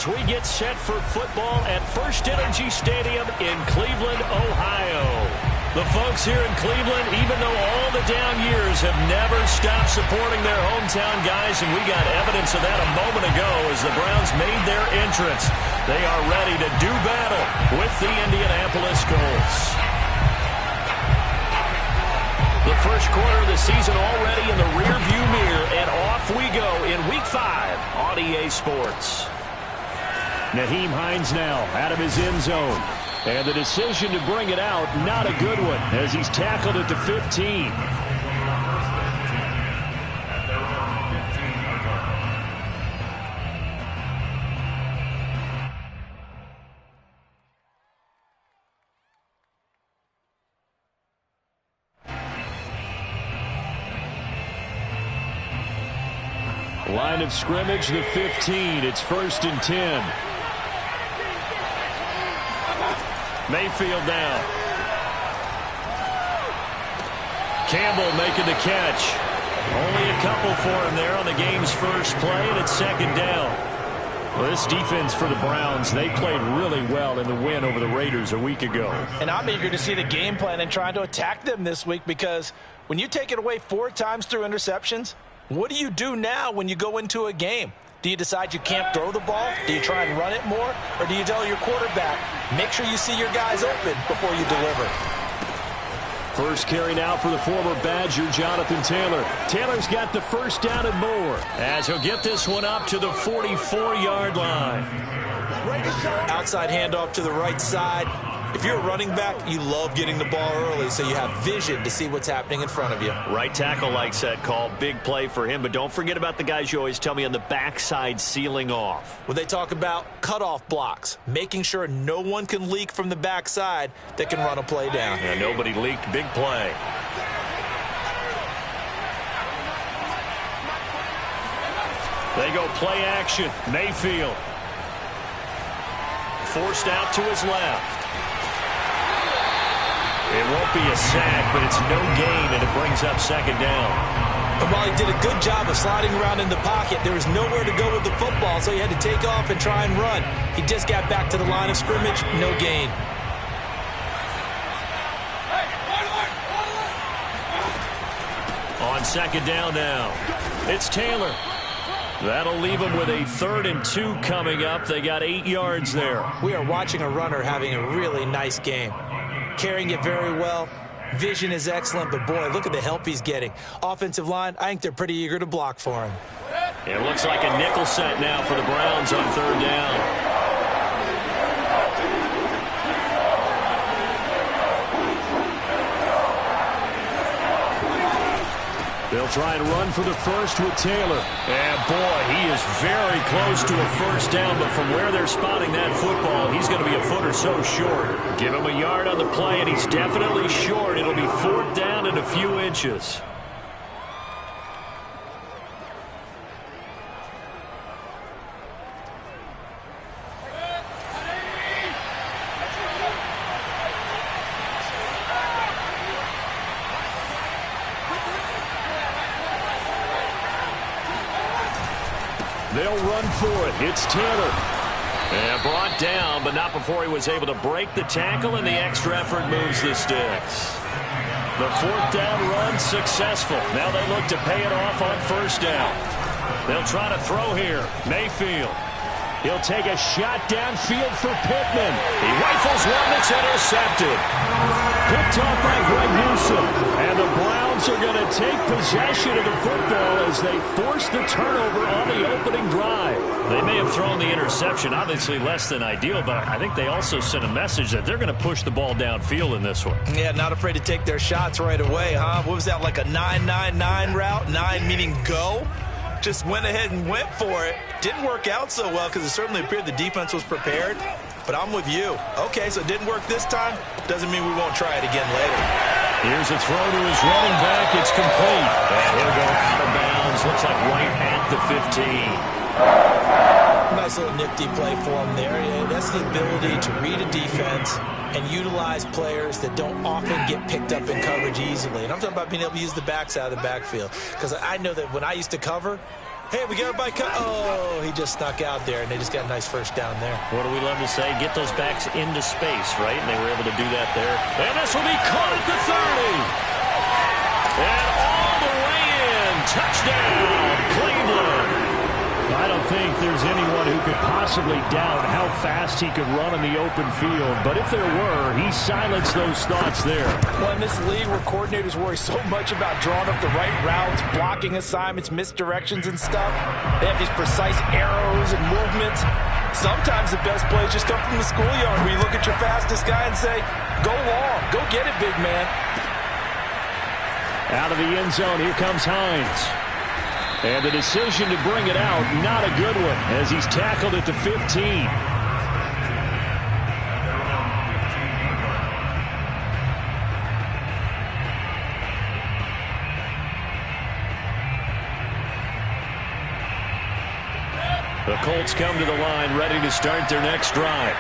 as we get set for football at First Energy Stadium in Cleveland, Ohio. The folks here in Cleveland, even though all the down years, have never stopped supporting their hometown guys, and we got evidence of that a moment ago as the Browns made their entrance. They are ready to do battle with the Indianapolis Colts. The first quarter of the season already in the rearview mirror, and off we go in Week 5 on EA Sports. Nyheim Hines now out of his end zone. And the decision to bring it out, not a good one, as he's tackled at the 15. Line of scrimmage, the 15. It's 1st and 10. Mayfield down. Campbell making the catch. Only a couple for him there on the game's first play, and it's 2nd down. Well, this defense for the Browns, they played really well in the win over the Raiders a week ago. And I'm eager to see the game plan and trying to attack them this week, because when you take it away 4 times through interceptions, what do you do now when you go into a game? Do you decide you can't throw the ball? Do you try and run it more? Or do you tell your quarterback, make sure you see your guys open before you deliver? First carry now for the former Badger, Jonathan Taylor. Taylor's got the first down and more, as he'll get this one up to the 44-yard line. Outside handoff to the right side. If you're a running back, you love getting the ball early so you have vision to see what's happening in front of you. Right tackle likes that call. Big play for him, but don't forget about the guys you always tell me on the backside sealing off. Well, they talk about cutoff blocks, making sure no one can leak from the backside that can run a play down. Yeah, nobody leaked. Big play. They go play action. Mayfield. Forced out to his left. It won't be a sack, but it's no gain, and it brings up 2nd down. And while he did a good job of sliding around in the pocket, there was nowhere to go with the football, so he had to take off and try and run. He just got back to the line of scrimmage, no gain. On 2nd down now, it's Taylor. That'll leave him with a 3rd and 2 coming up. They got 8 yards there. We are watching a runner having a really nice game. Carrying it very well. Vision is excellent, but boy, look at the help he's getting. Offensive line, I think they're pretty eager to block for him. It looks like a nickel set now for the Browns on 3rd down. They'll try and run for the first with Taylor. And boy, he is very close to a first down, but from where they're spotting that football, he's going to be a foot or so short. Give him a yard on the play, and he's definitely short. It'll be 4th down and a few inches. They'll run for it. It's Taylor. And brought down, but not before he was able to break the tackle, and the extra effort moves the sticks. The 4th down run successful. Now they look to pay it off on 1st down. They'll try to throw here. Mayfield. He'll take a shot downfield for Pittman. He rifles one that's intercepted. Picked off by Greg Newsome. And the Browns are going to take possession of the football as they force the turnover on the opening drive. They may have thrown the interception, obviously less than ideal, but I think they also sent a message that they're going to push the ball downfield in this one. Yeah, not afraid to take their shots right away, huh? What was that, like a 9-9-9 route? 9 meaning go? Just went ahead and went for it. Didn't work out so well because it certainly appeared the defense was prepared. But I'm with you. Okay, so it didn't work this time. Doesn't mean we won't try it again later. Here's a throw to his running back. It's complete. And he'll go out of bounds. Looks like right at the 15. Nice little nifty play for him there. Yeah, that's the ability to read a defense and utilize players that don't often get picked up in coverage easily. And I'm talking about being able to use the backside of the backfield. Because I know that when I used to cover, Hey, we got everybody cut. Oh, he just snuck out there, and they just got a nice first down there. What do we love to say? Get those backs into space, right? And they were able to do that there. And this will be caught at the 30. And all the way in. Touchdown, Cleveland. I don't think there's anyone who could possibly doubt how fast he could run in the open field. But if there were, he silenced those thoughts there. Well, in this league where coordinators worry so much about drawing up the right routes, blocking assignments, misdirections and stuff, they have these precise arrows and movements. Sometimes the best plays just come from the schoolyard where you look at your fastest guy and say, go long, go get it, big man. Out of the end zone, here comes Hines. And the decision to bring it out, not a good one, as he's tackled at the 15. The Colts come to the line, ready to start their next drive.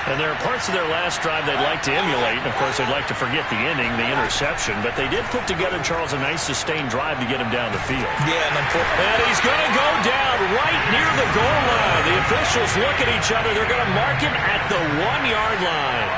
And there are parts of their last drive they'd like to emulate. Of course, they'd like to forget the inning, the interception. But they did put together, Charles, a nice sustained drive to get him down the field. Yeah, and he's going to go down right near the goal line. The officials look at each other. They're going to mark him at the 1-yard line.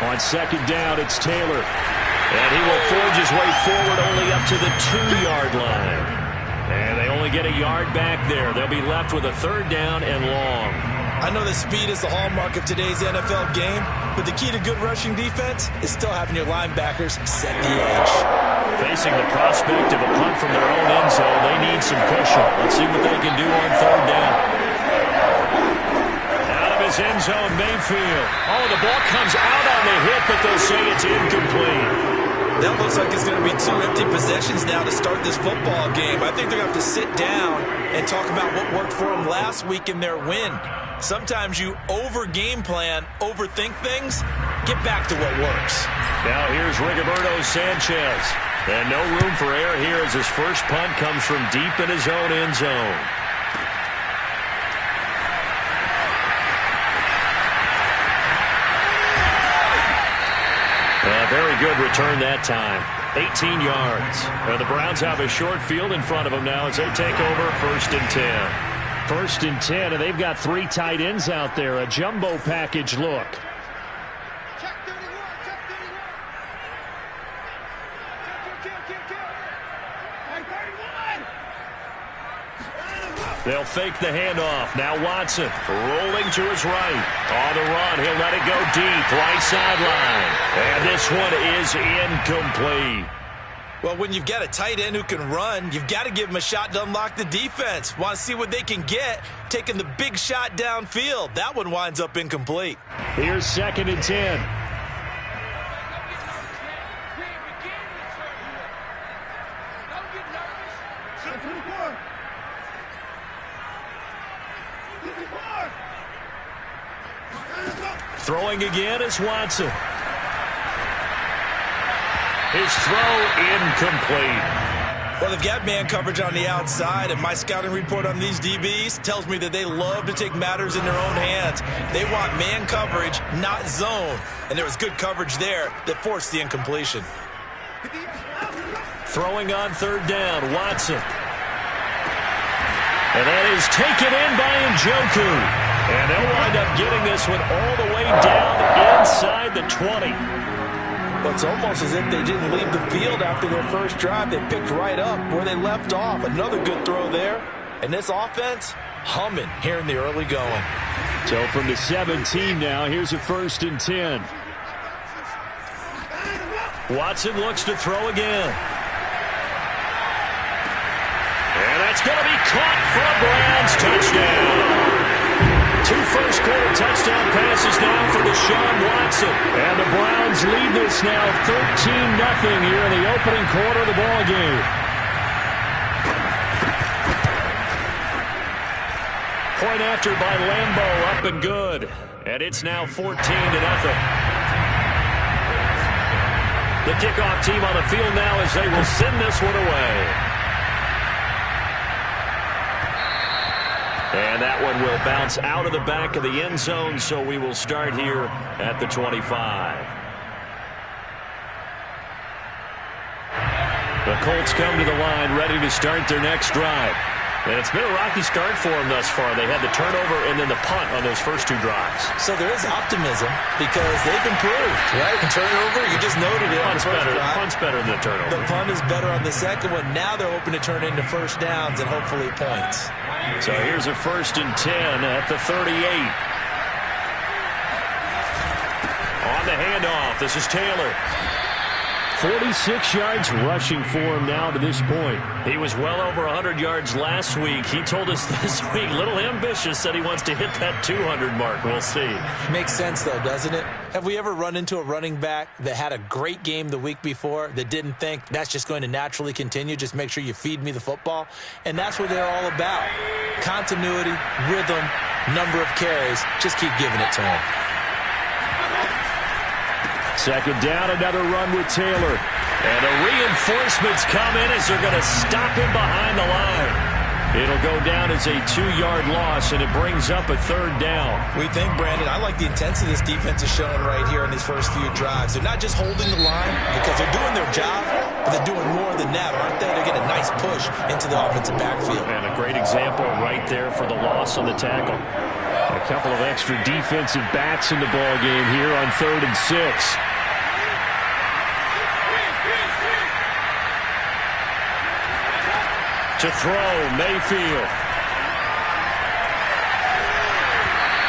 On second down, it's Taylor. And he will forge his way forward only up to the 2-yard line. And they only get a yard back there. They'll be left with a 3rd down and long. I know that speed is the hallmark of today's NFL game, but the key to good rushing defense is still having your linebackers set the edge. Facing the prospect of a punt from their own end zone, they need some cushion. Let's see what they can do on 3rd down. Out of his end zone, Mayfield. Oh, the ball comes out on the hit, but they'll say it's incomplete. That looks like it's going to be 2 empty possessions now to start this football game. I think they're going to have to sit down and talk about what worked for them last week in their win. Sometimes you over-game plan, overthink things. Get back to what works. Now here's Rigoberto Sanchez. And no room for error here as his first punt comes from deep in his own end zone. Very good return that time. 18 yards. The Browns have a short field in front of them now as they take over 1st and 10. 1st and 10, and they've got 3 tight ends out there. A jumbo package look. They'll fake the handoff. Now Watson rolling to his right. On the run, he'll let it go deep. Right sideline. And this one is incomplete. Well, when you've got a tight end who can run, you've got to give him a shot to unlock the defense. Want to see what they can get, taking the big shot downfield. That one winds up incomplete. Here's 2nd and 10. Throwing again is Watson. His throw incomplete. Well, they've got man coverage on the outside, and my scouting report on these DBs tells me that they love to take matters in their own hands. They want man coverage, not zone. And there was good coverage there that forced the incompletion. Throwing on 3rd down, Watson. And that is taken in by Njoku. And they'll wind up getting this one all the way down inside the 20. Well, it's almost as if they didn't leave the field after their first drive. They picked right up where they left off. Another good throw there. And this offense, humming here in the early going. So from the 17 now, here's a 1st and 10. Watson looks to throw again. And that's going to be caught for a Browns touchdown. 2 first-quarter touchdown passes now for Deshaun Watson. And the Browns lead this now 13-0 here in the opening quarter of the ballgame. Point after by Lambeau, up and good. And it's now 14-0. The kickoff team on the field now as they will send this one away. And that one will bounce out of the back of the end zone, so we will start here at the 25. The Colts come to the line, ready to start their next drive. And it's been a rocky start for them thus far. They had the turnover and then the punt on those first two drives. So there is optimism because they've improved, right? Turnover, you just noted it. Punt's better than the turnover. The punt is better on the second one. Now they're hoping to turn into first downs and hopefully points. So here's a 1st and 10 at the 38. On the handoff, this is Taylor. 46 yards rushing for him now to this point. He was well over 100 yards last week. He told us this week, little ambitious, said he wants to hit that 200 mark. We'll see. Makes sense, though, doesn't it? Have we ever run into a running back that had a great game the week before that didn't think that's just going to naturally continue? Just make sure you feed me the football. And that's what they're all about. Continuity, rhythm, number of carries. Just keep giving it to him. Second down, another run with Taylor. And the reinforcements come in as they're going to stop him behind the line. It'll go down as a 2-yard loss, and it brings up a 3rd down. We think, Brandon, I like the intensity this defense is showing right here in these first few drives. They're not just holding the line because they're doing their job, but they're doing more than that, aren't they? They're getting a nice push into the offensive backfield. And a great example right there for the loss on the tackle. A couple of extra defensive backs in the ball game here on 3rd and 6. To throw, Mayfield.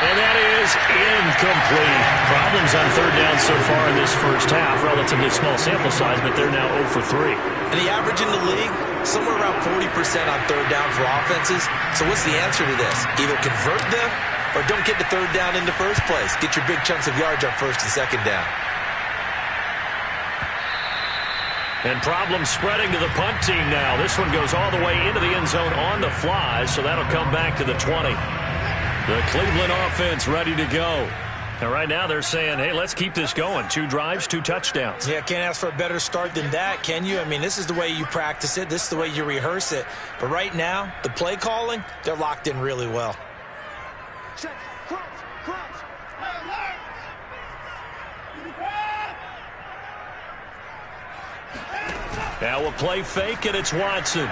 And that is incomplete. Problems on 3rd down so far in this first half. Relatively small sample size, but they're now 0 for 3. And the average in the league, somewhere around 40% on 3rd down for offenses. So what's the answer to this? Either convert them or don't get the 3rd down in the first place. Get your big chunks of yards on 1st and 2nd down. And problems spreading to the punt team now. This one goes all the way into the end zone on the fly, so that'll come back to the 20. The Cleveland offense ready to go. And right now they're saying, hey, let's keep this going. 2 drives, 2 touchdowns. Yeah, can't ask for a better start than that, can you? I mean, this is the way you practice it. This is the way you rehearse it. But right now, the play calling, they're locked in really well. Check. Cross. Now we'll play fake, and it's Watson.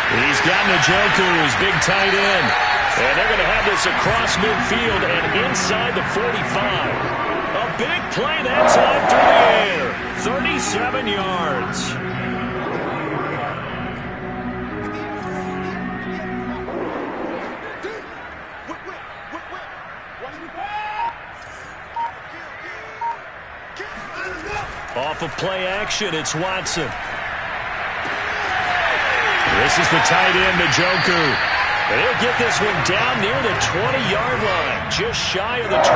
He's got Njoku, his big tight end. And they're going to have this across midfield and inside the 45. A big play that time through the air. 37 yards. Off of play action, it's Watson. This is the tight end, Njoku. And he'll get this one down near the 20-yard line, just shy of the 20.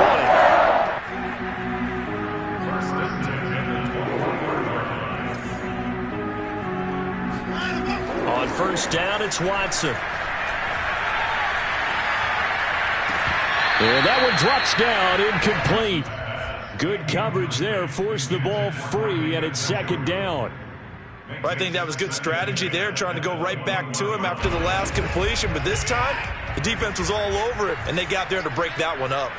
On 1st down, it's Watson. And that one drops down, incomplete. Good coverage there, forced the ball free, and it's 2nd down. Well, I think that was good strategy there, trying to go right back to him after the last completion. But this time, the defense was all over it, and they got there to break that one up.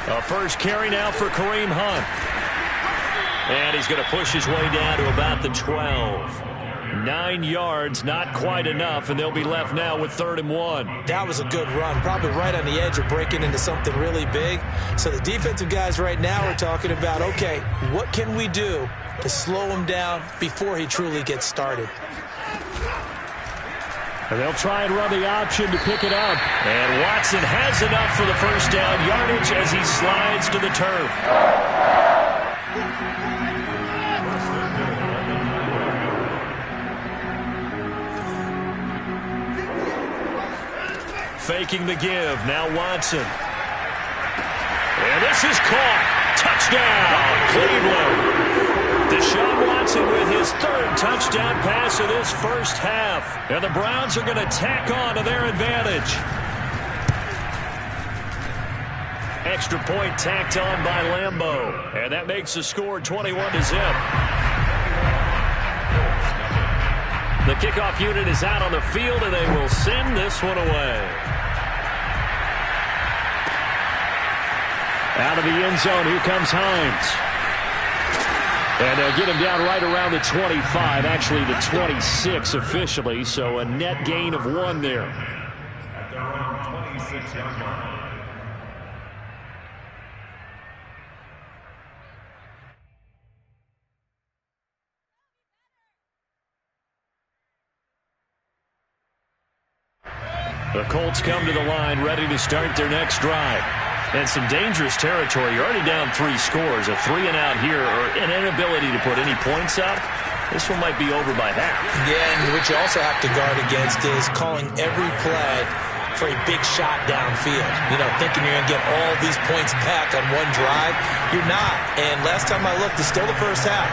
A first carry now for Kareem Hunt. And he's going to push his way down to about the 12. 9 yards, not quite enough, and they'll be left now with 3rd and 1. That was a good run, probably right on the edge of breaking into something really big. So the defensive guys right now are talking about, okay, what can we do to slow him down before he truly gets started? And they'll try and run the option to pick it up. And Watson has enough for the 1st down yardage as he slides to the turf. Faking the give. Now Watson. And this is caught. Touchdown, Cleveland. Deshaun Watson with his 3rd touchdown pass of this first half. And the Browns are going to tack on to their advantage. Extra point tacked on by Lambeau. And that makes the score 21-0. The kickoff unit is out on the field, and they will send this one away. Out of the end zone, here comes Hines. And they'll get him down right around the 25, actually the 26 officially, so a net gain of 1 there. At their own 26-yard line. The Colts come to the line, ready to start their next drive. And some dangerous territory. You're already down 3 scores. A 3-and-out here, or an inability to put any points up. This one might be over by half. Yeah, and what you also have to guard against is calling every play for a big shot downfield. You know, thinking you're going to get all these points back on one drive. You're not. And last time I looked, it's still the first half.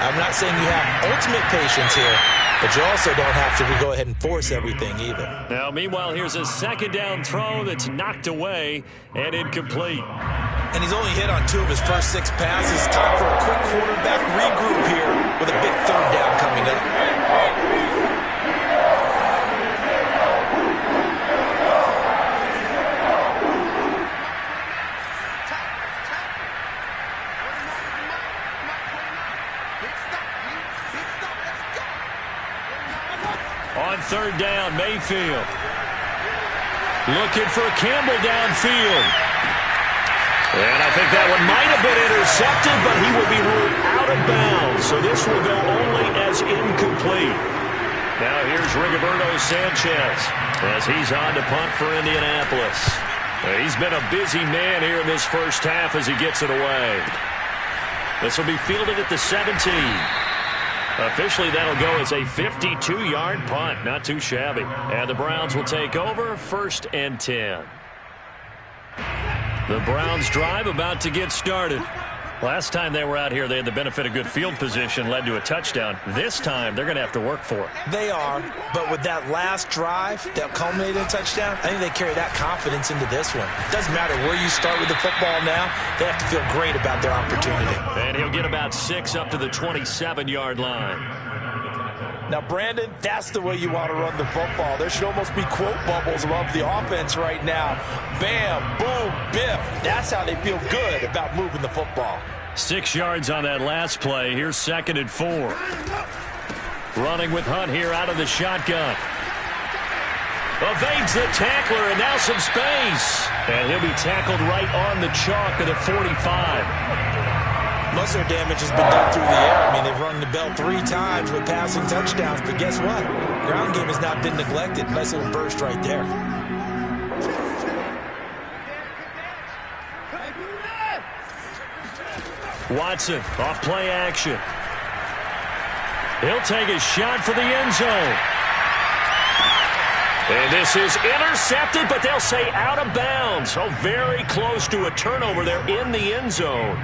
I'm not saying you have ultimate patience here, but you also don't have to go ahead and force everything either. Now, meanwhile, here's a second down throw that's knocked away and incomplete. And he's only hit on 2 of his first 6 passes. Time for a quick quarterback regroup here with a big third down coming up. On third down, Mayfield. Looking for Campbell downfield. And I think that one might have been intercepted, but he will be ruled out of bounds. So this will go only as incomplete. Now here's Rigoberto Sanchez as he's on to punt for Indianapolis. He's been a busy man here in this first half as he gets it away. This will be fielded at the 17. Officially, that'll go as a 52-yard punt. Not too shabby. And the Browns will take over, 1st and 10. The Browns drive about to get started. Last time they were out here, they had the benefit of good field position, led to a touchdown. This time, they're going to have to work for it. They are, but with that last drive that culminated in a touchdown, I think they carry that confidence into this one. Doesn't matter where you start with the football now, they have to feel great about their opportunity. And he'll get about 6 up to the 27-yard line. Now, Brandon, that's the way you want to run the football. There should almost be quote bubbles above the offense right now. Bam, boom, biff. That's how they feel good about moving the football. 6 yards on that last play. Here's 2nd and 4. Running with Hunt here out of the shotgun. Evades the tackler, and now some space. And he'll be tackled right on the chalk of the 45. Most of their damage has been done through the air. I mean, they've rung the bell 3 times with passing touchdowns, but guess what? Ground game has not been neglected. Nice little burst right there. Watson, off play action. He'll take a shot for the end zone. And this is intercepted, but they'll say out of bounds. So very close to a turnover there in the end zone.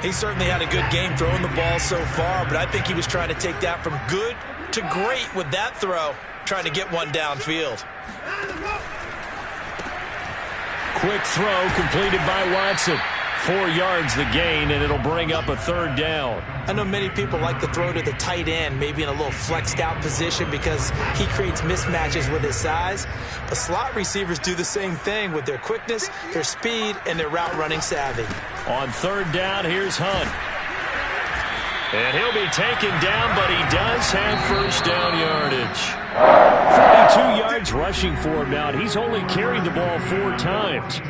He certainly had a good game throwing the ball so far, but I think he was trying to take that from good to great with that throw, trying to get one downfield. Quick throw completed by Watson. 4 yards the gain, and it'll bring up a 3rd down. I know many people like to throw to the tight end, maybe in a little flexed out position because he creates mismatches with his size. But slot receivers do the same thing with their quickness, their speed, and their route running savvy. On 3rd down, here's Hunt. And he'll be taken down, but he does have 1st down yardage. 42 yards rushing for him now, and he's only carried the ball 4 times.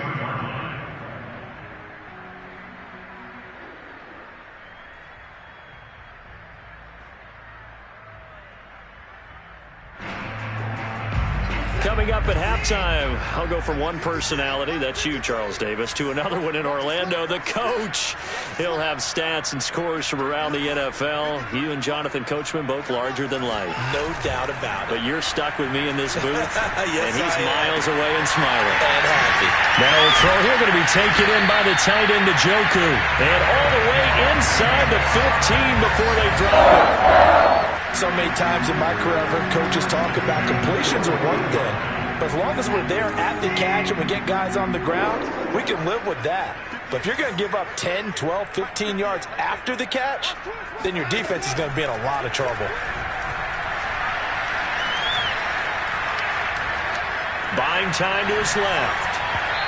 Coming up at halftime, I'll go from one personality, that's you, Charles Davis, to another one in Orlando, the coach. He'll have stats and scores from around the NFL. You and Jonathan Coachman, both larger than life. No doubt about it. But you're stuck with me in this booth, yes, and he's miles away and smiling. And happy. Now a throw here going to be taken in by the tight end, Njoku. And all the way inside the 15 before they drop it. So many times in my career, I've heard coaches talk about completions are one thing. But as long as we're there at the catch and we get guys on the ground, we can live with that. But if you're going to give up 10, 12, 15 yards after the catch, then your defense is going to be in a lot of trouble. Buying time to his left.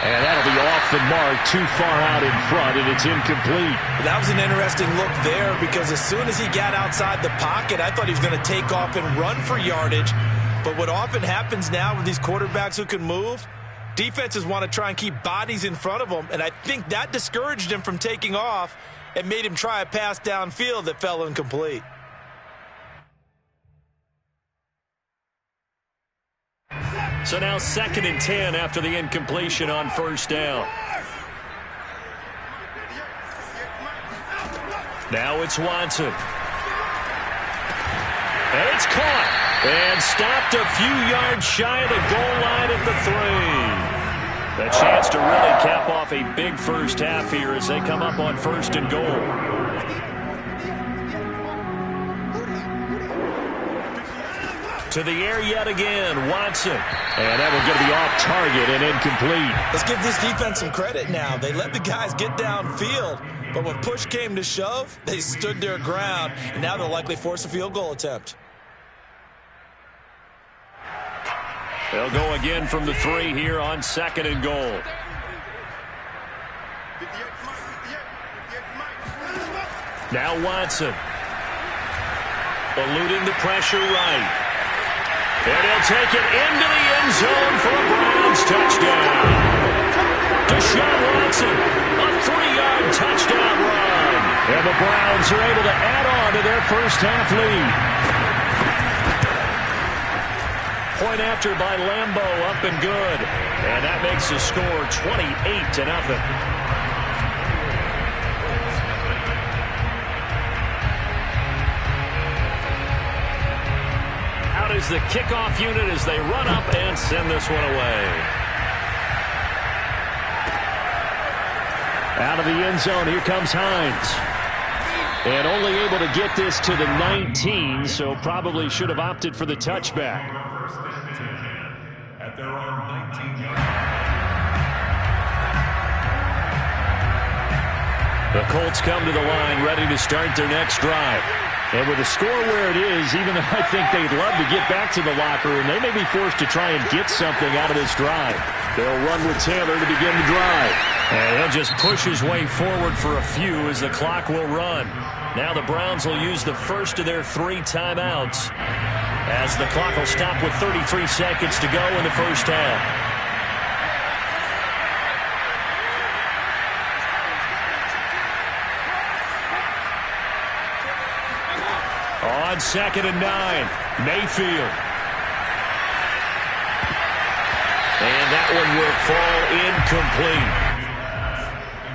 And that'll be off the mark, too far out in front, and it's incomplete. That was an interesting look there because as soon as he got outside the pocket, I thought he was going to take off and run for yardage. But what often happens now with these quarterbacks who can move, defenses want to try and keep bodies in front of them, and I think that discouraged him from taking off and made him try a pass downfield that fell incomplete. So now 2nd and 10 after the incompletion on first down. Now it's Watson. And it's caught. And stopped a few yards shy of the goal line at the 3. A chance to really cap off a big first half here as they come up on 1st and goal. To the air yet again, Watson. And that will get to be off target and incomplete. Let's give this defense some credit now. They let the guys get downfield, but when push came to shove, they stood their ground, and now they'll likely force a field goal attempt. They'll go again from the 3 here on 2nd and goal. Now Watson. Eluding the pressure right. And he'll take it into the end zone for a Browns touchdown. Deshaun Watson, a 3-yard touchdown run. And the Browns are able to add on to their first half lead. Point after by Lambeau, up and good. And that makes the score 28-0. Is the kickoff unit as they run up and send this one away. Out of the end zone, here comes Hines. And only able to get this to the 19, so probably should have opted for the touchback. At their own 19-yard. The Colts come to the line, ready to start their next drive. And with the score where it is, even though I think they'd love to get back to the locker room, they may be forced to try and get something out of this drive. They'll run with Taylor to begin the drive. And he'll just push his way forward for a few as the clock will run. Now the Browns will use the first of their 3 timeouts as the clock will stop with 33 seconds to go in the first half. On 2nd and 9, Mayfield. And that one will fall incomplete.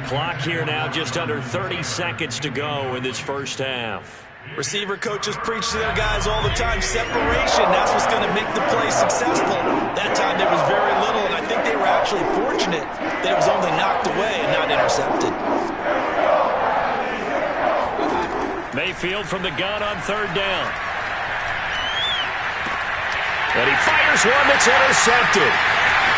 Clock here now just under 30 seconds to go in this first half. Receiver coaches preach to their guys all the time, separation. That's what's going to make the play successful. That time there was very little, and I think they were actually fortunate that it was only knocked away and not intercepted. Mayfield from the gun on 3rd down. And he fires one that's intercepted.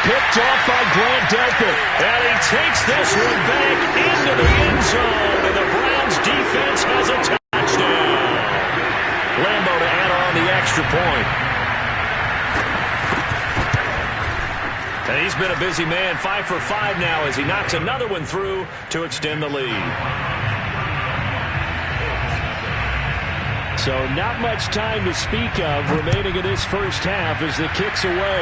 Picked off by Grant Delpit. And he takes this one back into the end zone. And the Browns defense has a touchdown. Lambeau to add on the extra point. And he's been a busy man, 5 for 5 now as he knocks another one through to extend the lead. So not much time to speak of remaining in this first half as the kick's away.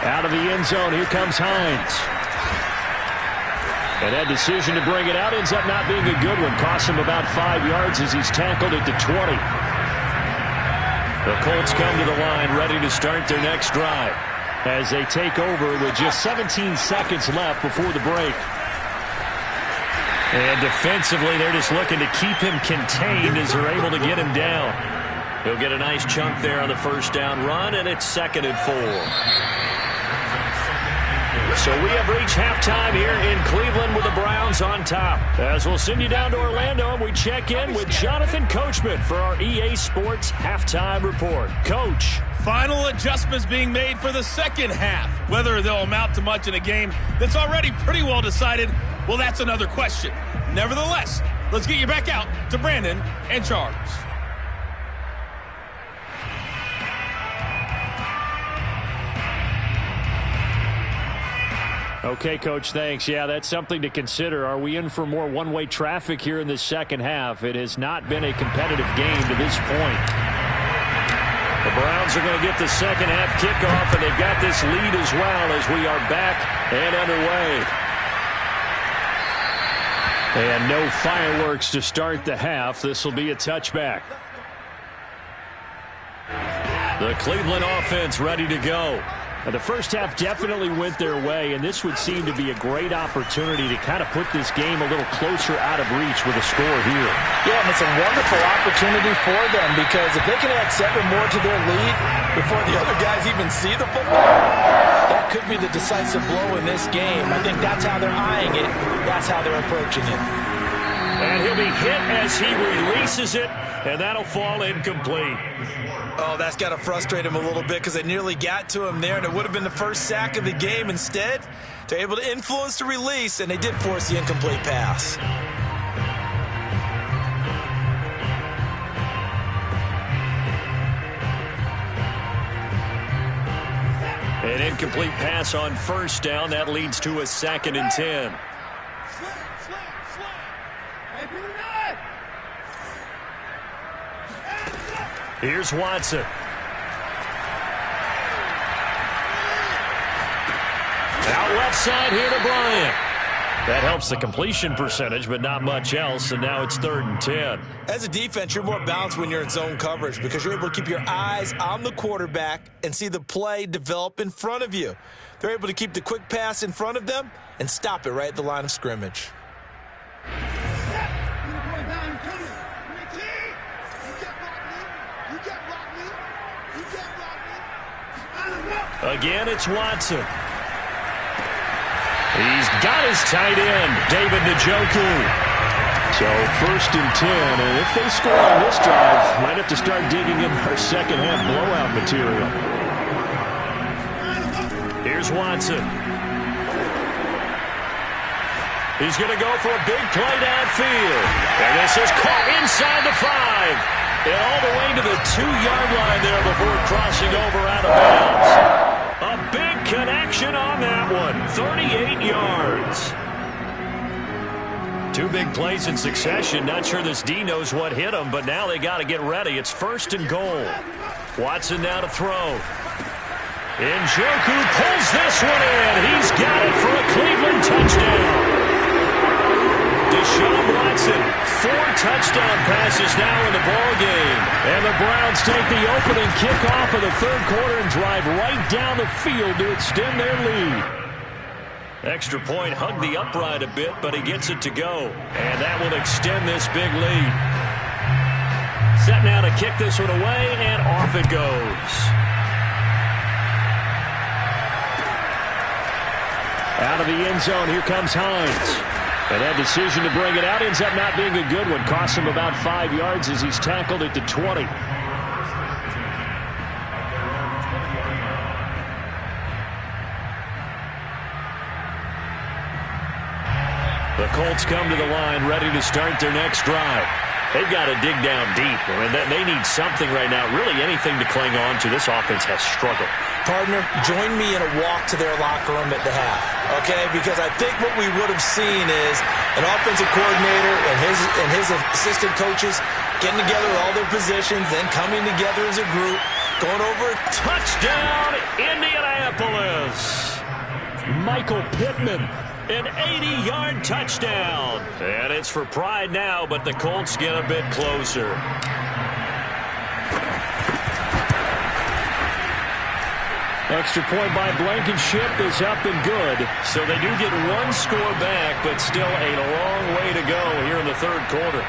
Out of the end zone, here comes Hines. And that decision to bring it out ends up not being a good one. Costs him about 5 yards as he's tackled at the 20. The Colts come to the line ready to start their next drive as they take over with just 17 seconds left before the break. And defensively, they're just looking to keep him contained as they're able to get him down. He'll get a nice chunk there on the first down run, and it's 2nd and 4. So we have reached halftime here in Cleveland with the Browns on top. As we'll send you down to Orlando, and we check in with Jonathan Coachman for our EA Sports Halftime Report. Coach. Final adjustments being made for the second half. Whether they'll amount to much in a game that's already pretty well decided, well, that's another question. Nevertheless, let's get you back out to Brandon and Charles. Okay, Coach, thanks. Yeah, that's something to consider. Are we in for more one-way traffic here in the second half? It has not been a competitive game to this point. The Browns are going to get the second half kickoff, and they've got this lead as well as we are back and underway. And no fireworks to start the half. This will be a touchback. The Cleveland offense ready to go. Now, the first half definitely went their way, and this would seem to be a great opportunity to kind of put this game a little closer out of reach with a score here. Yeah, and it's a wonderful opportunity for them because if they can add 7 more to their lead before the other guys even see the football, that could be the decisive blow in this game. I think that's how they're eyeing it. That's how they're approaching it. And he'll be hit as he releases it, and that'll fall incomplete. Oh, that's got to frustrate him a little bit because they nearly got to him there, and it would have been the first sack of the game. Instead, they're able to influence the release, and they did force the incomplete pass. An incomplete pass on first down. That leads to a 2nd and 10. Here's Watson. Out left side here to Bryant. That helps the completion percentage, but not much else, and now it's 3rd and 10. As a defense, you're more balanced when you're in zone coverage because you're able to keep your eyes on the quarterback and see the play develop in front of you. They're able to keep the quick pass in front of them and stop it right at the line of scrimmage. Again, it's Watson. He's got his tight end, David Njoku. So 1st and 10, and if they score on this drive, might have to start digging in our second half blowout material. Here's Watson. He's going to go for a big play downfield. And this is caught inside the 5. And all the way to the 2-yard line there before crossing over out of bounds. A big connection on that one. 38 yards. 2 big plays in succession. Not sure this D knows what hit him, but now they got to get ready. It's 1st and goal. Watson now to throw. Njoku pulls this one in. He's got it for a Cleveland touchdown. Deshaun Watson, 4 touchdown passes now in the ballgame. And the Browns take the opening kickoff of the 3rd quarter and drive right down the field to extend their lead. Extra point hugged the upright a bit, but he gets it to go. And that will extend this big lead. Set now to kick this one away, and off it goes. Out of the end zone, here comes Hines. And that decision to bring it out ends up not being a good one. Costs him about 5 yards as he's tackled at the 20. The Colts come to the line ready to start their next drive. They've got to dig down deep. I mean, they need something right now, really anything to cling on to. This offense has struggled. Partner, join me in a walk to their locker room at the half, okay? Because I think what we would have seen is an offensive coordinator and his assistant coaches getting together with all their positions, then coming together as a group, going over. Touchdown, Indianapolis. Michael Pittman. An 80-yard touchdown. And it's for pride now, but the Colts get a bit closer. Extra point by Blankenship is up and good. So they do get 1 score back, but still a long way to go here in the 3rd quarter.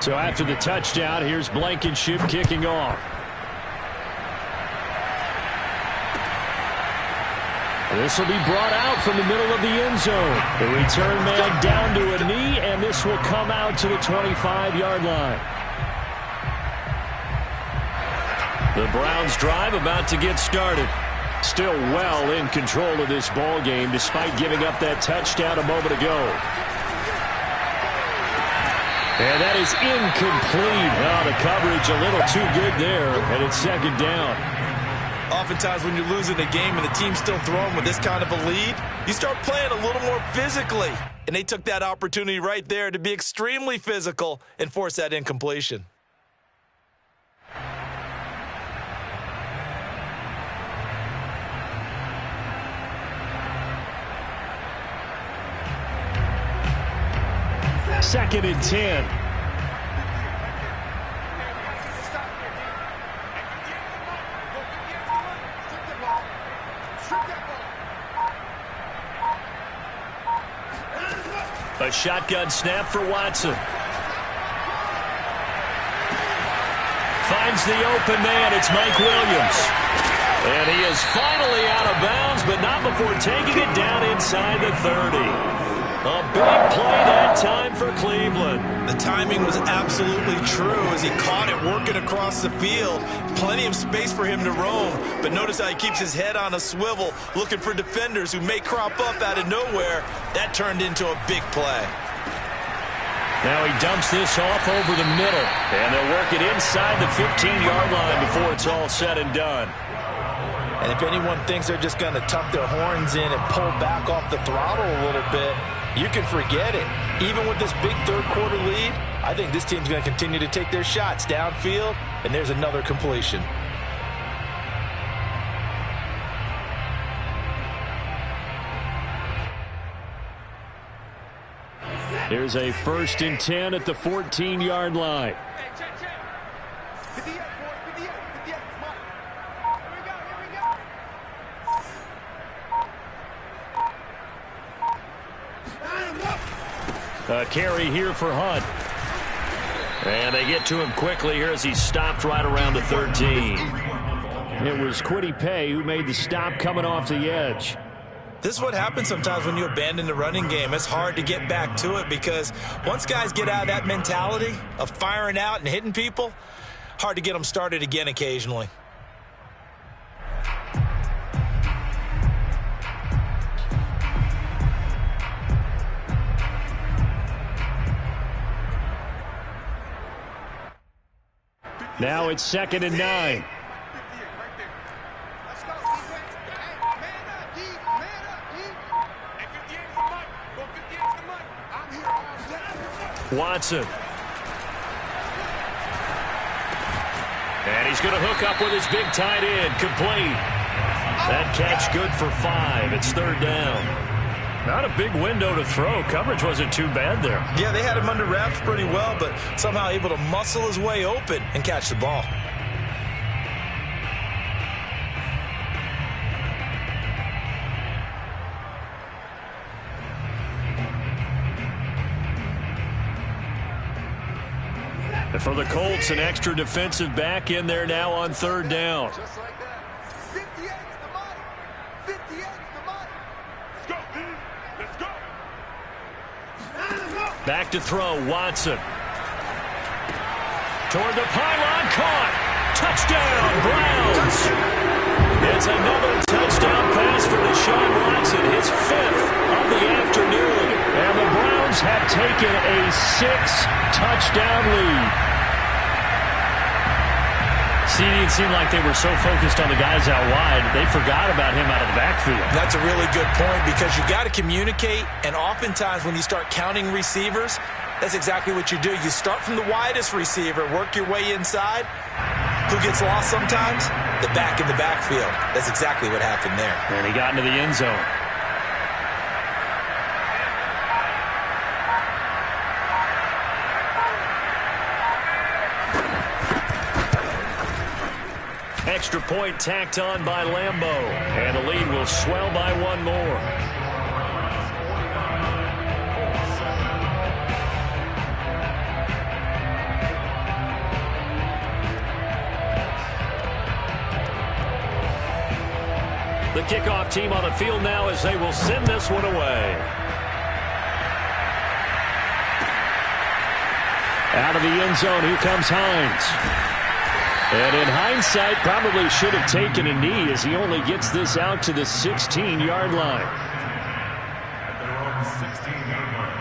So after the touchdown, here's Blankenship kicking off. This will be brought out from the middle of the end zone. The return man down to a knee, and this will come out to the 25-yard line. The Browns drive about to get started. Still well in control of this ball game despite giving up that touchdown a moment ago. And that is incomplete. Oh, the coverage a little too good there, and it's second down. Oftentimes when you're losing a game and the team's still throwing with this kind of a lead, you start playing a little more physically. And they took that opportunity right there to be extremely physical and force that incompletion. Second and 10. A shotgun snap for Watson. Finds the open man. It's Mike Williams. And he is finally out of bounds, but not before taking it down inside the 30. A big play that time for Cleveland. The timing was absolutely true as he caught it working across the field. Plenty of space for him to roam, but notice how he keeps his head on a swivel looking for defenders who may crop up out of nowhere. That turned into a big play. Now he dumps this off over the middle, and they'll work it inside the 15-yard line before it's all said and done. And if anyone thinks they're just going to tuck their horns in and pull back off the throttle a little bit, you can forget it. Even with this big third-quarter lead, I think this team's going to continue to take their shots downfield, and there's another completion. There's a 1st and 10 at the 14-yard line. A carry here for Hunt. And they get to him quickly here as he stopped right around the 13. It was Kwity Paye who made the stop coming off the edge. This is what happens sometimes when you abandon the running game. It's hard to get back to it because once guys get out of that mentality of firing out and hitting people, hard to get them started again occasionally. Now it's 2nd and 9. Watson. And he's going to hook up with his big tight end. Complete. That catch good for 5. It's 3rd down. Not a big window to throw. Coverage wasn't too bad there. Yeah, they had him under wraps pretty well, but somehow able to muscle his way open and catch the ball. And for the Colts, an extra defensive back in there now on 3rd down. Just like that. 58's the money. 58's the money. Let's go. Let's go. Back to throw, Watson. Toward the pylon, caught. Touchdown, Browns. It's another touchdown pass for Deshaun Watson, his 5th of the afternoon. And the Browns have taken a 6-touchdown lead. See, it seemed like they were so focused on the guys out wide, they forgot about him out of the backfield. That's a really good point because you got to communicate, and oftentimes when you start counting receivers, that's exactly what you do. You start from the widest receiver, work your way inside. Who gets lost sometimes? The back in the backfield. That's exactly what happened there. And he got into the end zone. Extra point tacked on by Lambeau. And the lead will swell by 1 more. The kickoff team on the field now as they will send this one away. Out of the end zone, here comes Hines. And in hindsight, probably should have taken a knee as he only gets this out to the 16-yard line. At their own 16-yard line.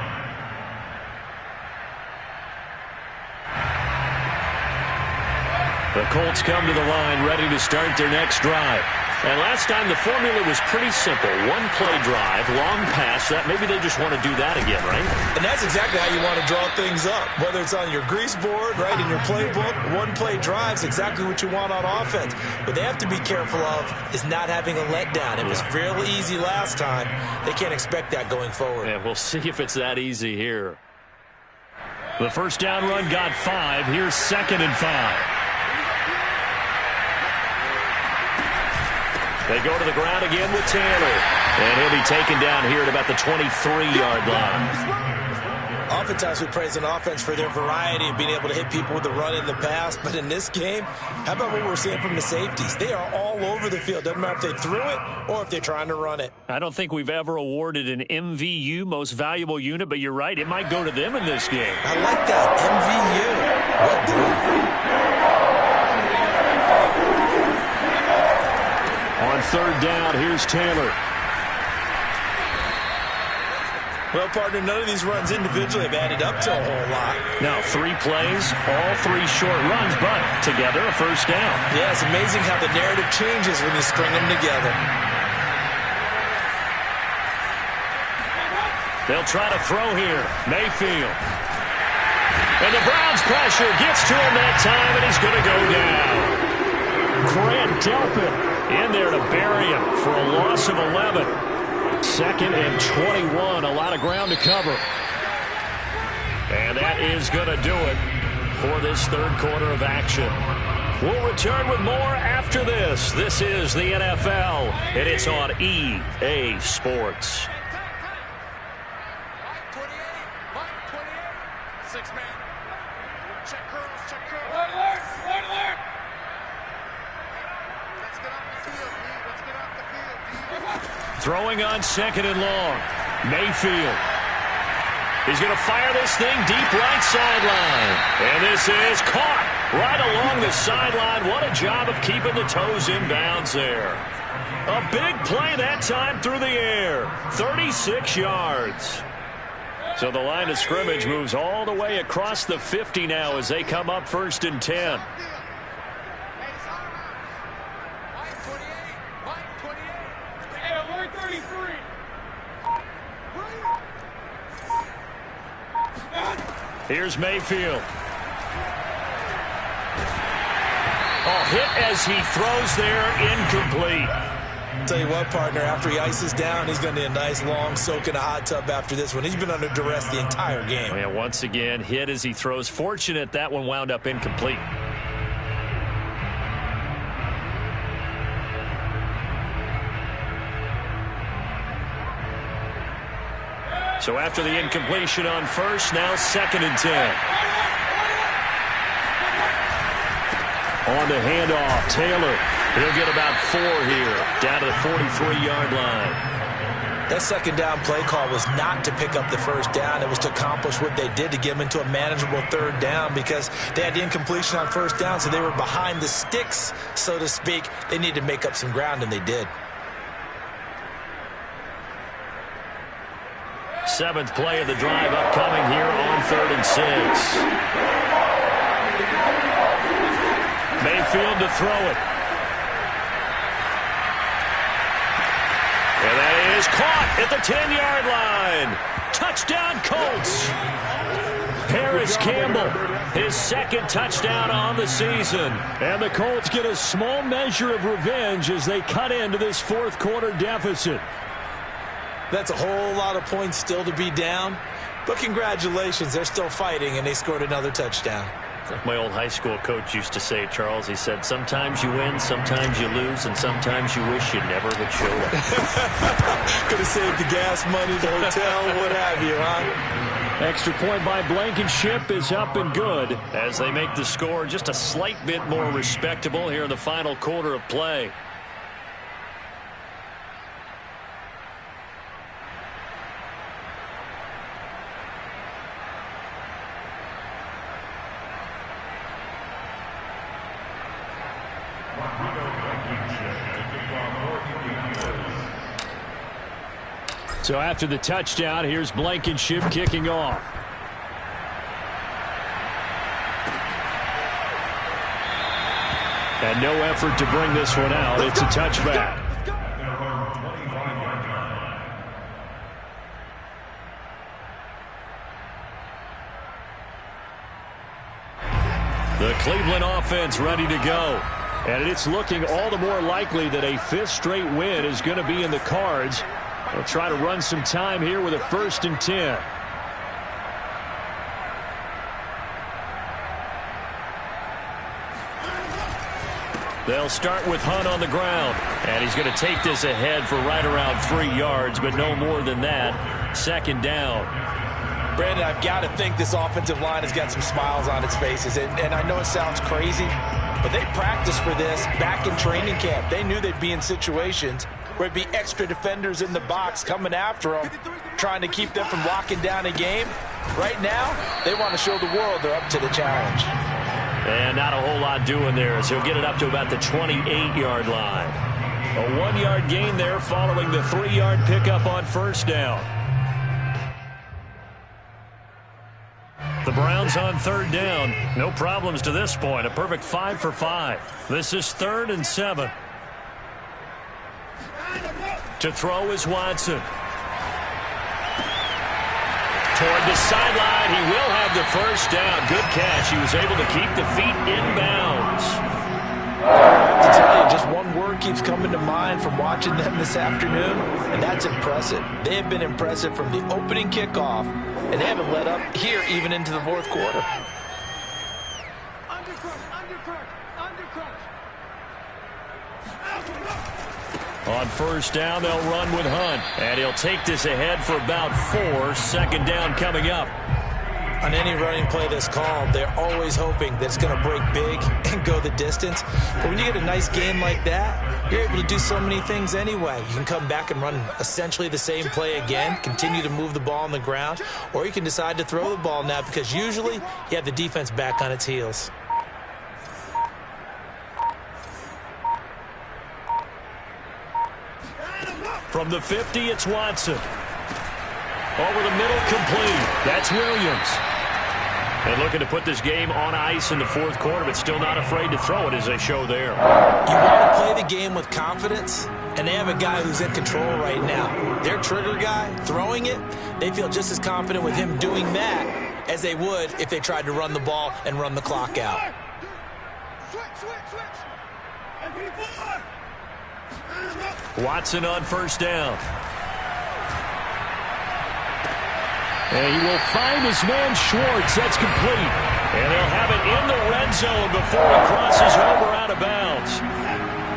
The Colts come to the line ready to start their next drive. And last time the formula was pretty simple. One play drive, long pass. That maybe they just want to do that again, right? And that's exactly how you want to draw things up. Whether it's on your grease board, right, in your playbook, one play drive is exactly what you want on offense. What they have to be careful of is not having a letdown. It was real easy last time. They can't expect that going forward. Yeah, we'll see if it's that easy here. The first down run got 5. Here's 2nd and 5. They go to the ground again with Taylor. And he'll be taken down here at about the 23-yard line. Oftentimes we praise an offense for their variety of being able to hit people with the run and the pass. But in this game, how about what we're seeing from the safeties? They are all over the field. Doesn't matter if they threw it or if they're trying to run it. I don't think we've ever awarded an MVU, most valuable unit, but you're right. It might go to them in this game. I like that. MVU. Well done. On 3rd down, here's Taylor. Well, partner, none of these runs individually have added up to a whole lot. Now, 3 plays, all 3 short runs, but together a first down. Yeah, it's amazing how the narrative changes when you string them together. They'll try to throw here. Mayfield. And the Browns pressure gets to him that time, and he's going to go down. Grant Delpit in there to bury him for a loss of 11. 2nd and 21. A lot of ground to cover. And that is going to do it for this 3rd quarter of action. We'll return with more after this. This is the NFL, and it's on EA Sports. Mike 28. 6-man. Check curls, check curls. Alert. Let's get off the field, D. Let's get off the field, D. Throwing on 2nd and long. Mayfield. He's going to fire this thing deep right sideline. And this is caught right along the sideline. What a job of keeping the toes in bounds there. A big play that time through the air. 36 yards. So the line of scrimmage moves all the way across the 50 now as they come up 1st and 10. Here's Mayfield. Hit as he throws there, incomplete. Tell you what, partner, after he ices down, he's going to need a nice long soak in a hot tub after this one. He's been under duress the entire game. Yeah, once again, hit as he throws. Fortunate that one wound up incomplete. So after the incompletion on 1st, now 2nd and 10. On the handoff, Taylor. He'll get about 4 here, down to the 43-yard line. That 2nd down play call was not to pick up the 1st down. It was to accomplish what they did to get them into a manageable 3rd down because they had the incompletion on 1st down, so they were behind the sticks, so to speak. They needed to make up some ground, and they did. 7th play of the drive upcoming here on 3rd and 6. Mayfield to throw it. And that is caught at the 10-yard line. Touchdown, Colts. Harris Campbell, his 2nd touchdown on the season. And the Colts get a small measure of revenge as they cut into this 4th quarter deficit. That's a whole lot of points still to be down. But congratulations, they're still fighting, and they scored another touchdown. Like my old high school coach used to say, Charles, he said, sometimes you win, sometimes you lose, and sometimes you wish you never had showed up. Could have saved the gas money, the hotel, what have you, huh? Extra point by Blankenship is up and good as they make the score just a slight bit more respectable here in the final quarter of play. So after the touchdown, here's Blankenship kicking off. And no effort to bring this one out. It's a touchback. The Cleveland offense ready to go. And it's looking all the more likely that a fifth straight win is going to be in the cards. They'll try to run some time here with a 1st and 10. They'll start with Hunt on the ground. And he's going to take this ahead for right around 3 yards, but no more than that. 2nd down. Brandon, I've got to think this offensive line has got some smiles on its faces. And I know it sounds crazy, but they practiced for this back in training camp. They knew they'd be in situations where it'd be extra defenders in the box coming after them, trying to keep them from locking down a game. Right now, they want to show the world they're up to the challenge. And not a whole lot doing there as he'll get it up to about the 28-yard line. A 1-yard gain there following the 3-yard pickup on 1st down. The Browns on 3rd down. No problems to this point. A perfect 5 for 5. This is 3rd and 7. To throw is Watson. Toward the sideline, he will have the 1st down. Good catch. He was able to keep the feet inbounds. I have to tell you, just one word keeps coming to mind from watching them this afternoon, and that's impressive. They have been impressive from the opening kickoff, and they haven't let up here even into the 4th quarter. On 1st down, they'll run with Hunt. And he'll take this ahead for about 4. 2nd down coming up. On any running play that's called, they're always hoping that it's going to break big and go the distance. But when you get a nice game like that, you're able to do so many things anyway. You can come back and run essentially the same play again, continue to move the ball on the ground, or you can decide to throw the ball now because usually you have the defense back on its heels. From the 50, it's Watson. Over the middle, complete. That's Williams. And looking to put this game on ice in the 4th quarter, but still not afraid to throw it as they show there. You want to play the game with confidence, and they have a guy who's in control right now. Their trigger guy, throwing it, they feel just as confident with him doing that as they would if they tried to run the ball and run the clock out. Watson on 1st down. And he will find his man Schwartz. That's complete. And they'll have it in the red zone before he crosses over out of bounds.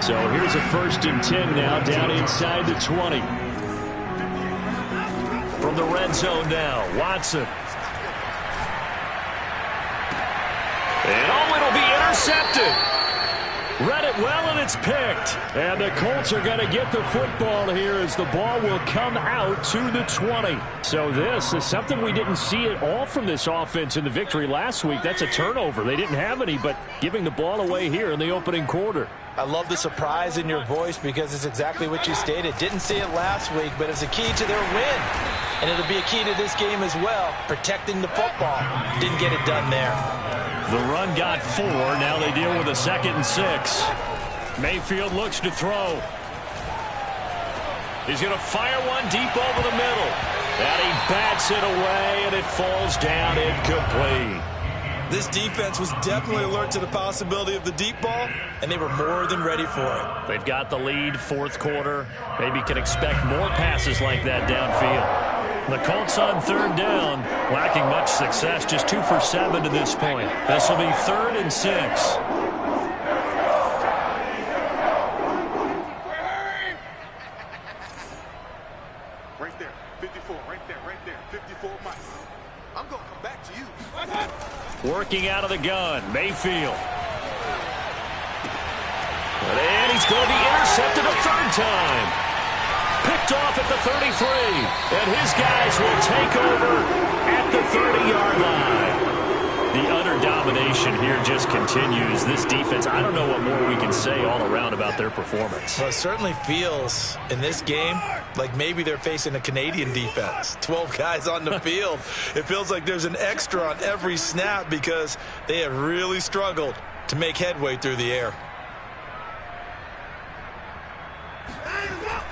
So here's a 1st and 10 now down inside the 20. From the red zone now, Watson. And it'll be intercepted. Read it well, and it's picked. And the Colts are going to get the football here as the ball will come out to the 20. So this is something we didn't see at all from this offense in the victory last week. That's a turnover. They didn't have any, but giving the ball away here in the opening quarter. I love the surprise in your voice because it's exactly what you stated. Didn't see it last week, but it's a key to their win. And it'll be a key to this game as well, protecting the football. Didn't get it done there. The run got 4. Now they deal with a 2nd and 6. Mayfield looks to throw. He's going to fire one deep over the middle. And he bats it away, and it falls down incomplete. This defense was definitely alert to the possibility of the deep ball, and they were more than ready for it. They've got the lead, 4th quarter. Maybe can expect more passes like that downfield. The Colts on 3rd down, lacking much success, just 2 for 7 to this point. This will be 3rd and 6. Right there, 54, right there, 54, Mike. I'm going to come back to you. Working out of the gun, Mayfield. And he's going to be intercepted a 3rd time. Picked off at the 33, and his guys will take over at the 30-yard line. The utter dominance domination here just continues. This defense, I don't know what more we can say all around about their performance. Well, it certainly feels in this game like maybe they're facing a Canadian defense. 12 guys on the field. It feels like there's an extra on every snap because they have really struggled to make headway through the air.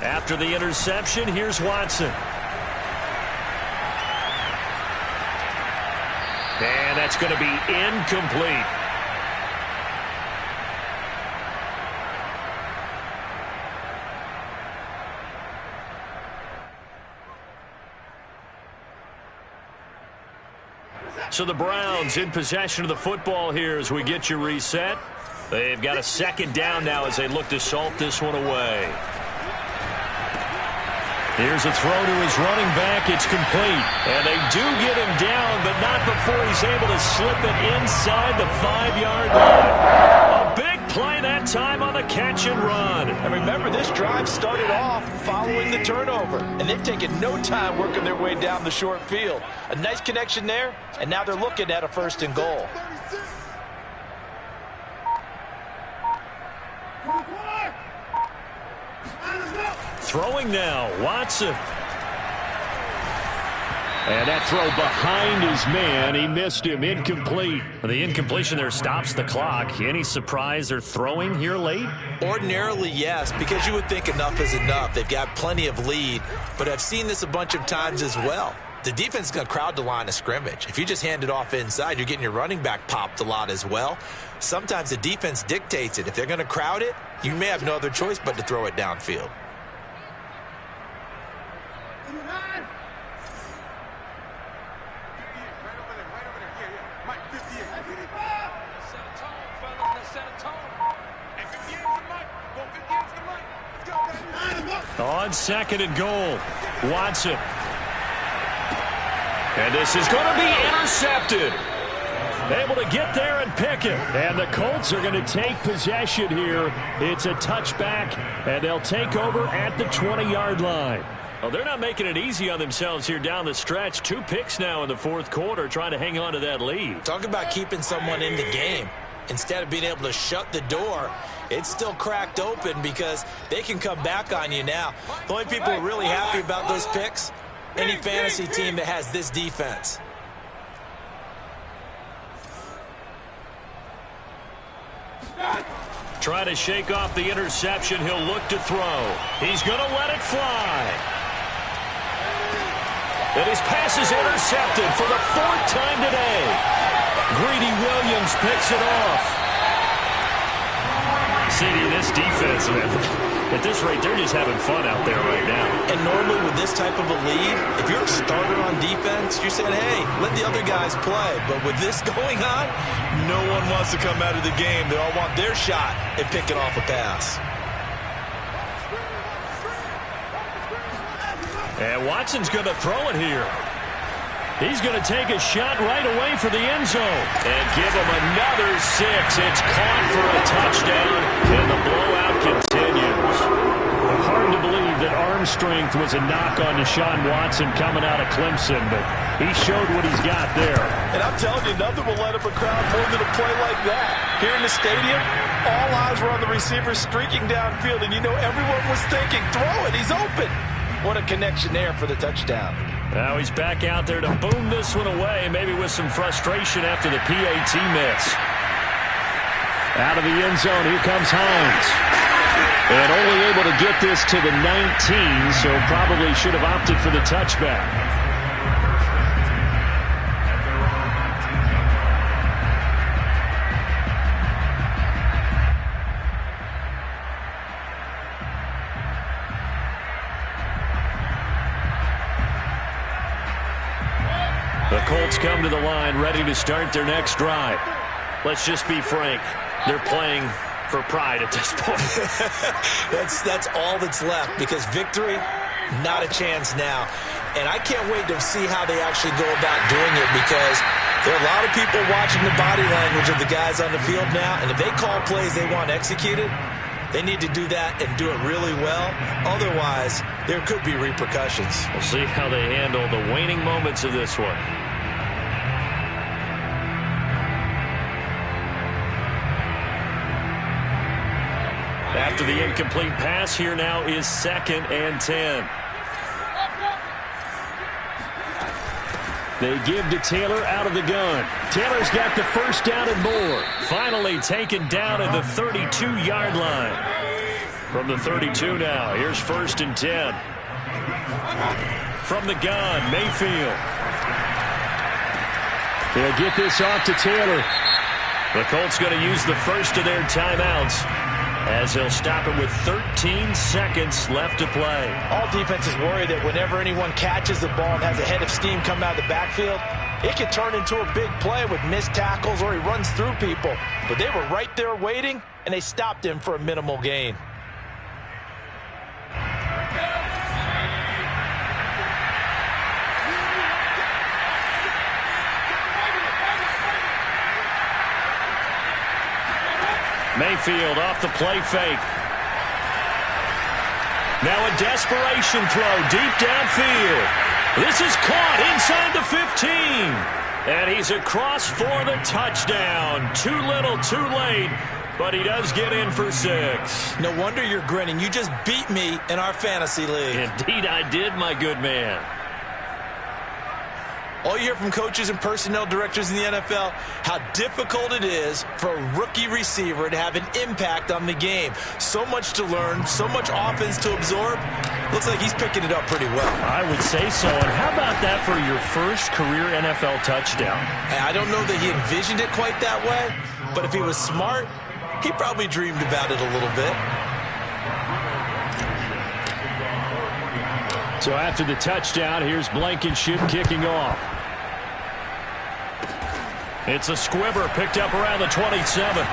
After the interception, here's Watson. And that's going to be incomplete. So the Browns in possession of the football here as we get you reset. They've got a second down now as they look to salt this one away. Here's a throw to his running back. It's complete. And they do get him down, but not before he's able to slip it inside the 5-yard line. A big play that time on the catch and run. And remember, this drive started off following the turnover, and they've taken no time working their way down the short field. A nice connection there, and now they're looking at a 1st and goal. Throwing now, Watson. And that throw behind his man. He missed him. Incomplete. The incompletion there stops the clock. Any surprise they're throwing here late? Ordinarily, yes, because you would think enough is enough. They've got plenty of lead, but I've seen this a bunch of times as well. The defense is going to crowd the line of scrimmage. If you just hand it off inside, you're getting your running back popped a lot as well. Sometimes the defense dictates it. If they're going to crowd it, you may have no other choice but to throw it downfield. On 2nd and goal, Watson. And this is going to be intercepted. Able to get there and pick it. And the Colts are going to take possession here. It's a touchback, and they'll take over at the 20-yard line. Well, they're not making it easy on themselves here down the stretch. 2 picks now in the 4th quarter, trying to hang on to that lead. Talk about keeping someone in the game. Instead of being able to shut the door, it's still cracked open because they can come back on you now. The only people who are really happy about those picks, any fantasy team that has this defense. Try to shake off the interception. He'll look to throw. He's going to let it fly. And his pass is intercepted for the 4th time today. Greedy Williams picks it off. CD, this defense, at this rate, they're just having fun out there right now. And normally with this type of a lead, if you're a starter on defense, you're saying, hey, let the other guys play. But with this going on, no one wants to come out of the game. They all want their shot at picking off a pass. And Watson's going to throw it here. He's going to take a shot right away for the end zone. And give him another 6. It's caught for a touchdown, and the blowout continues. Hard to believe that arm strength was a knock on Deshaun Watson coming out of Clemson, but he showed what he's got there. And I'm telling you, nothing will let up a crowd more than a play like that. Here in the stadium, all eyes were on the receiver streaking downfield, and you know everyone was thinking, throw it, he's open. What a connection there for the touchdown. Now he's back out there to boom this one away, maybe with some frustration after the PAT miss. Out of the end zone, here comes Hines. And only able to get this to the 19, so probably should have opted for the touchback. The Colts come to the line ready to start their next drive. Let's just be frank. They're playing for pride at this point. That's all that's left because victory, not a chance now. And I can't wait to see how they actually go about doing it because there are a lot of people watching the body language of the guys on the field now. And if they call plays they want executed, they need to do that and do it really well. Otherwise, there could be repercussions. We'll see how they handle the waning moments of this one. After the incomplete pass, here now is 2nd and 10. They give to Taylor out of the gun. Taylor's got the first down and more. Finally taken down at the 32-yard line. From the 32 now, here's 1st and 10. From the gun, Mayfield. They'll get this off to Taylor. The Colts going to use the first of their timeouts as they'll stop it with 13 seconds left to play. All defenses worry that whenever anyone catches the ball and has a head of steam come out of the backfield, it can turn into a big play with missed tackles or he runs through people. But they were right there waiting, and they stopped him for a minimal gain. Mayfield off the play fake. Now a desperation throw deep downfield. This is caught inside the 15. And he's across for the touchdown. Too little, too late. But he does get in for 6. No wonder you're grinning. You just beat me in our fantasy league. Indeed I did, my good man. All you hear from coaches and personnel directors in the NFL, how difficult it is for a rookie receiver to have an impact on the game. So much to learn, so much offense to absorb. Looks like he's picking it up pretty well. I would say so. And how about that for your first career NFL touchdown? I don't know that he envisioned it quite that way, but if he was smart, he probably dreamed about it a little bit. So after the touchdown, here's Blankenship kicking off. It's a squibber picked up around the 27.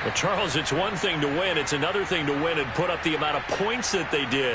Well, Charles, it's one thing to win. It's another thing to win and put up the amount of points that they did.